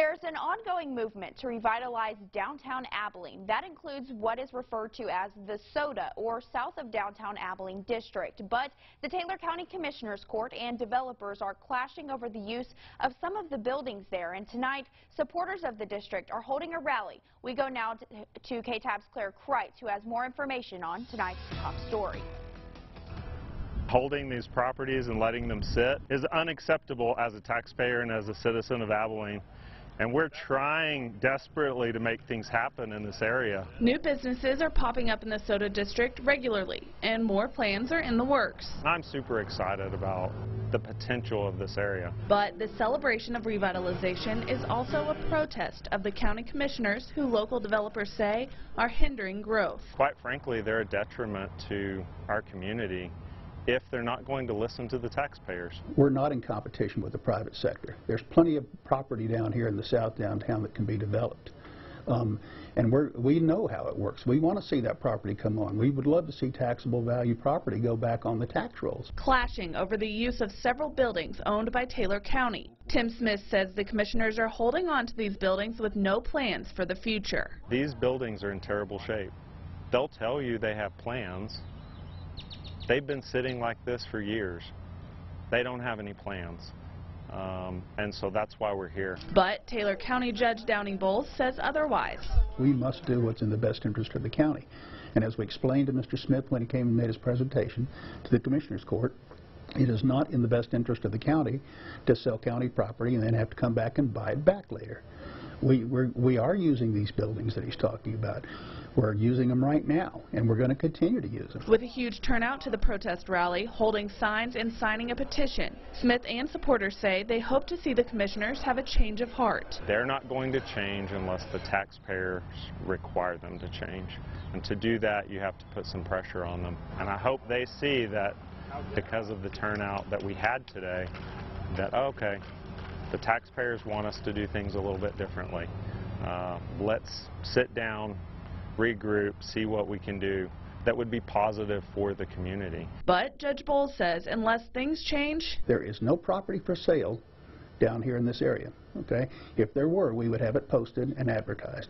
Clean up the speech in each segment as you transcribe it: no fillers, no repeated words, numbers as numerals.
There's an ongoing movement to revitalize downtown Abilene. That includes what is referred to as the SoDA, or South of Downtown Abilene District. But the Taylor County Commissioners Court and developers are clashing over the use of some of the buildings there. And tonight, supporters of the district are holding a rally. We go now to KTAB's Claire Kreitz, who has more information on tonight's top story. Holding these properties and letting them sit is unacceptable as a taxpayer and as a citizen of Abilene. And we're trying desperately to make things happen in this area. New businesses are popping up in the SoDA district regularly, and more plans are in the works. I'm super excited about the potential of this area. But the celebration of revitalization is also a protest of the county commissioners who local developers say are hindering growth. Quite frankly, they're a detriment to our community if they're not going to listen to the taxpayers. We're not in competition with the private sector. There's plenty of property down here in the south downtown that can be developed. And we know how it works. We want to see that property come on. We would love to see taxable value property go back on the tax rolls. Clashing over the use of several buildings owned by Taylor County. Tim Smith says the commissioners are holding on to these buildings with no plans for the future. These buildings are in terrible shape. They'll tell you they have plans. They've been sitting like this for years. They don't have any plans. And so that's why we're here. But Taylor County Judge Downing Bowles says otherwise. We must do what's in the best interest of the county. And as we explained to Mr. Smith when he came and made his presentation to the Commissioners Court, it is not in the best interest of the county to sell county property and then have to come back and buy it back later. We are using these buildings that he's talking about. We're using them right now, and we're going to continue to use them. With a huge turnout to the protest rally, holding signs and signing a petition, Smith and supporters say they hope to see the commissioners have a change of heart. They're not going to change unless the taxpayers require them to change. And to do that, you have to put some pressure on them. And I hope they see that because of the turnout that we had today, that, okay, the taxpayers want us to do things a little bit differently. Let's sit down, regroup, see what we can do that would be positive for the community. But Judge Bowles says unless things change, there is no property for sale down here in this area. Okay? If there were, we would have it posted and advertised.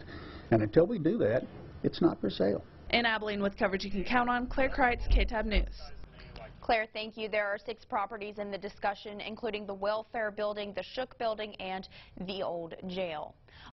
And until we do that, it's not for sale. In Abilene, with coverage you can count on, Claire Kreitz, KTAB News. Claire, thank you. There are 6 properties in the discussion, including the Welfare Building, the Shook Building, and the old jail.